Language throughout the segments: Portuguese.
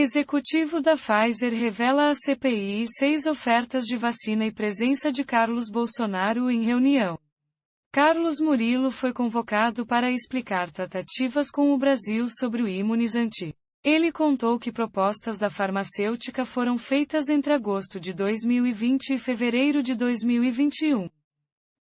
Executivo da Pfizer revela à CPI 6 ofertas de vacina e presença de Carlos Bolsonaro em reunião. Carlos Murilo foi convocado para explicar tratativas com o Brasil sobre o imunizante. Ele contou que propostas da farmacêutica foram feitas entre agosto de 2020 e fevereiro de 2021.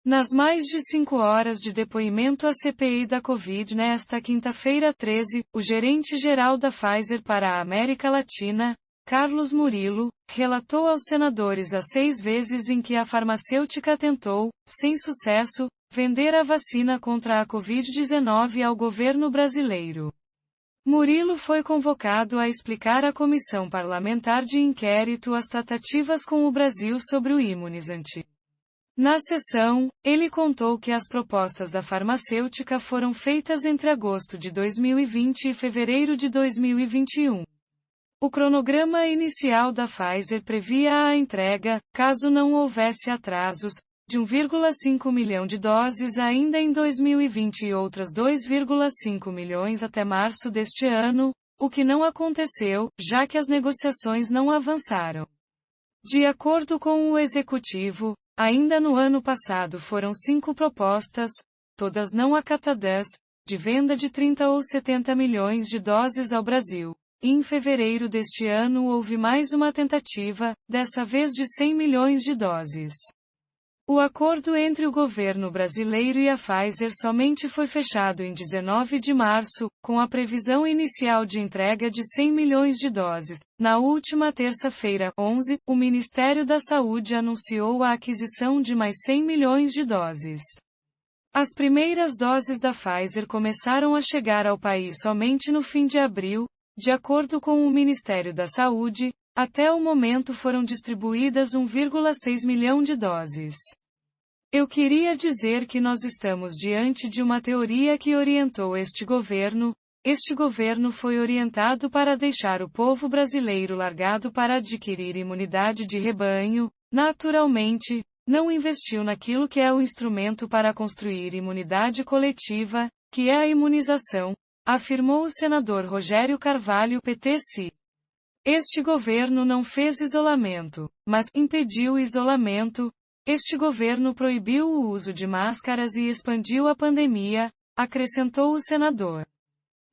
Nas mais de 5 horas de depoimento à CPI da Covid nesta quinta-feira 13, o gerente-geral da Pfizer para a América Latina, Carlos Murilo, relatou aos senadores as 6 vezes em que a farmacêutica tentou, sem sucesso, vender a vacina contra a Covid-19 ao governo brasileiro. Murilo foi convocado a explicar à comissão parlamentar de inquérito as tratativas com o Brasil sobre o imunizante. Na sessão, ele contou que as propostas da farmacêutica foram feitas entre agosto de 2020 e fevereiro de 2021. O cronograma inicial da Pfizer previa a entrega, caso não houvesse atrasos, de 1,5 milhão de doses ainda em 2020 e outras 2,5 milhões até março deste ano, o que não aconteceu, já que as negociações não avançaram. De acordo com o executivo, ainda no ano passado foram 5 propostas, todas não acatadas, de venda de 30 ou 70 milhões de doses ao Brasil. Em fevereiro deste ano houve mais uma tentativa, dessa vez de 100 milhões de doses. O acordo entre o governo brasileiro e a Pfizer somente foi fechado em 19 de março, com a previsão inicial de entrega de 100 milhões de doses. Na última terça-feira, 11, o Ministério da Saúde anunciou a aquisição de mais 100 milhões de doses. As primeiras doses da Pfizer começaram a chegar ao país somente no fim de abril. De acordo com o Ministério da Saúde, até o momento foram distribuídas 1,6 milhão de doses. Eu queria dizer que nós estamos diante de uma teoria que orientou este governo. Este governo foi orientado para deixar o povo brasileiro largado para adquirir imunidade de rebanho. Naturalmente, não investiu naquilo que é o instrumento para construir imunidade coletiva, que é a imunização, afirmou o senador Rogério Carvalho PTC. Este governo não fez isolamento, mas impediu o isolamento. Este governo proibiu o uso de máscaras e expandiu a pandemia, acrescentou o senador.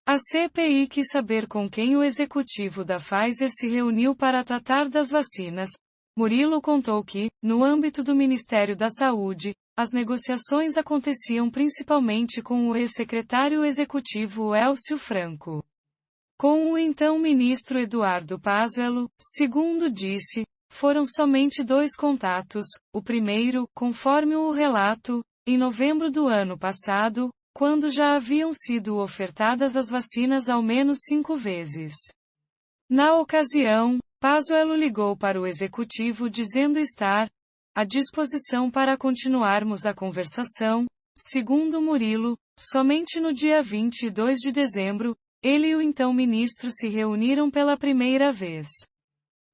A CPI quis saber com quem o executivo da Pfizer se reuniu para tratar das vacinas. Murilo contou que, no âmbito do Ministério da Saúde, as negociações aconteciam principalmente com o ex-secretário executivo Elcio Franco. Com o então ministro Eduardo Pazuello, segundo disse, foram somente 2 contatos. O primeiro, conforme o relato, em novembro do ano passado, quando já haviam sido ofertadas as vacinas ao menos 5 vezes. Na ocasião, Pazuello ligou para o executivo dizendo estar à disposição para continuarmos a conversação. Segundo Murilo, somente no dia 22 de dezembro, ele e o então ministro se reuniram pela primeira vez.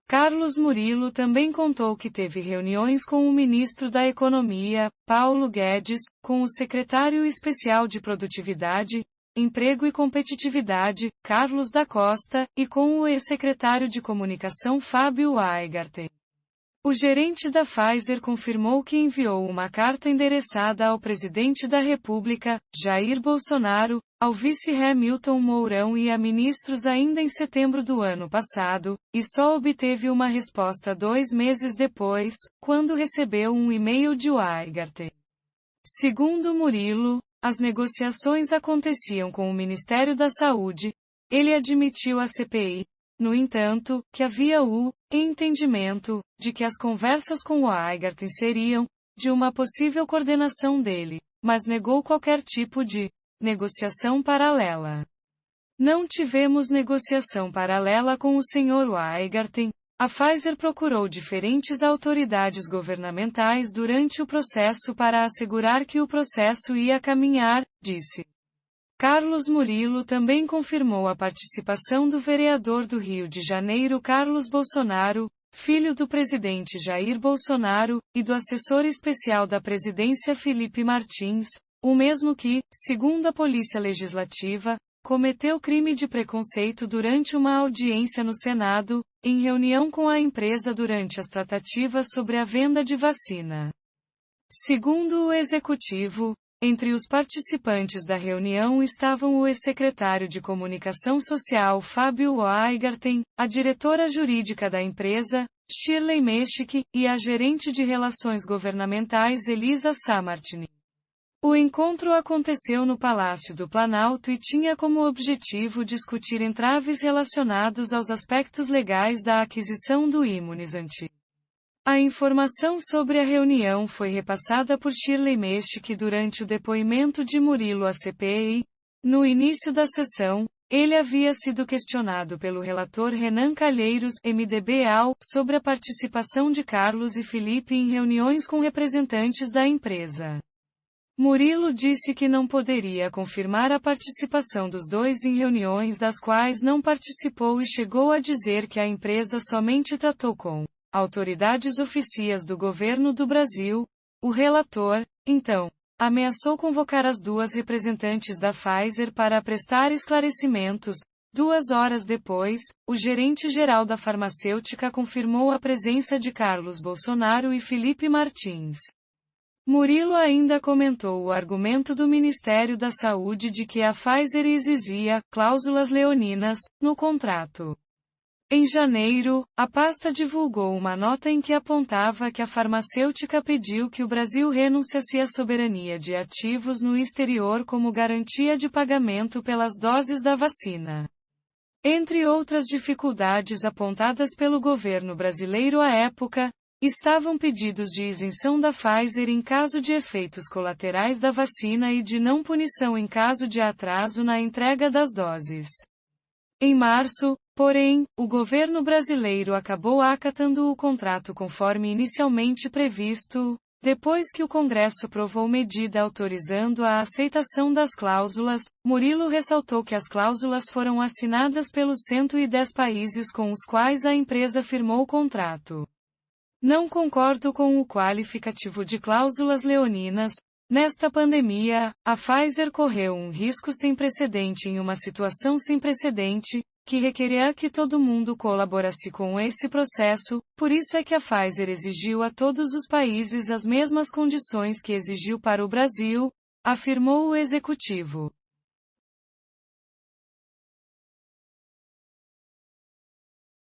Carlos Murilo também contou que teve reuniões com o ministro da Economia, Paulo Guedes, com o secretário especial de Produtividade, Emprego e Competitividade, Carlos da Costa, e com o ex-secretário de Comunicação Fábio Weingarten. O gerente da Pfizer confirmou que enviou uma carta endereçada ao presidente da República, Jair Bolsonaro, ao vice Hamilton Mourão e a ministros ainda em setembro do ano passado, e só obteve uma resposta 2 meses depois, quando recebeu um e-mail de Weingarten. Segundo Murilo, as negociações aconteciam com o Ministério da Saúde. Ele admitiu à CPI, no entanto, que havia o entendimento de que as conversas com Weingarten seriam de uma possível coordenação dele, mas negou qualquer tipo de negociação paralela. Não tivemos negociação paralela com o Sr. Weingarten. A Pfizer procurou diferentes autoridades governamentais durante o processo para assegurar que o processo ia caminhar, disse. Carlos Murilo também confirmou a participação do vereador do Rio de Janeiro Carlos Bolsonaro, filho do presidente Jair Bolsonaro, e do assessor especial da presidência Felipe Martins, o mesmo que, segundo a Polícia Legislativa, cometeu crime de preconceito durante uma audiência no Senado, em reunião com a empresa durante as tratativas sobre a venda de vacina. Segundo o executivo, entre os participantes da reunião estavam o ex-secretário de Comunicação Social Fábio Weingarten, a diretora jurídica da empresa, Shirley Meschke, e a gerente de Relações Governamentais Elisa Samartini. O encontro aconteceu no Palácio do Planalto e tinha como objetivo discutir entraves relacionados aos aspectos legais da aquisição do imunizante. A informação sobre a reunião foi repassada por Shirley Meschke durante o depoimento de Murilo à CPI. No início da sessão, ele havia sido questionado pelo relator Renan Calheiros, MDB-AL, sobre a participação de Carlos e Felipe em reuniões com representantes da empresa. Murilo disse que não poderia confirmar a participação dos dois em reuniões das quais não participou e chegou a dizer que a empresa somente tratou com autoridades oficiais do governo do Brasil. O relator, então, ameaçou convocar as duas representantes da Pfizer para prestar esclarecimentos. 2 horas depois, o gerente-geral da farmacêutica confirmou a presença de Carlos Bolsonaro e Felipe Martins. Murilo ainda comentou o argumento do Ministério da Saúde de que a Pfizer exigia cláusulas leoninas no contrato. Em janeiro, a pasta divulgou uma nota em que apontava que a farmacêutica pediu que o Brasil renunciasse à soberania de ativos no exterior como garantia de pagamento pelas doses da vacina. Entre outras dificuldades apontadas pelo governo brasileiro à época, estavam pedidos de isenção da Pfizer em caso de efeitos colaterais da vacina e de não punição em caso de atraso na entrega das doses. Em março, porém, o governo brasileiro acabou acatando o contrato conforme inicialmente previsto, depois que o Congresso aprovou medida autorizando a aceitação das cláusulas. Murilo ressaltou que as cláusulas foram assinadas pelos 110 países com os quais a empresa firmou o contrato. Não concordo com o qualificativo de cláusulas leoninas. Nesta pandemia, a Pfizer correu um risco sem precedente em uma situação sem precedente, que requeria que todo mundo colaborasse com esse processo. Por isso é que a Pfizer exigiu a todos os países as mesmas condições que exigiu para o Brasil, afirmou o executivo.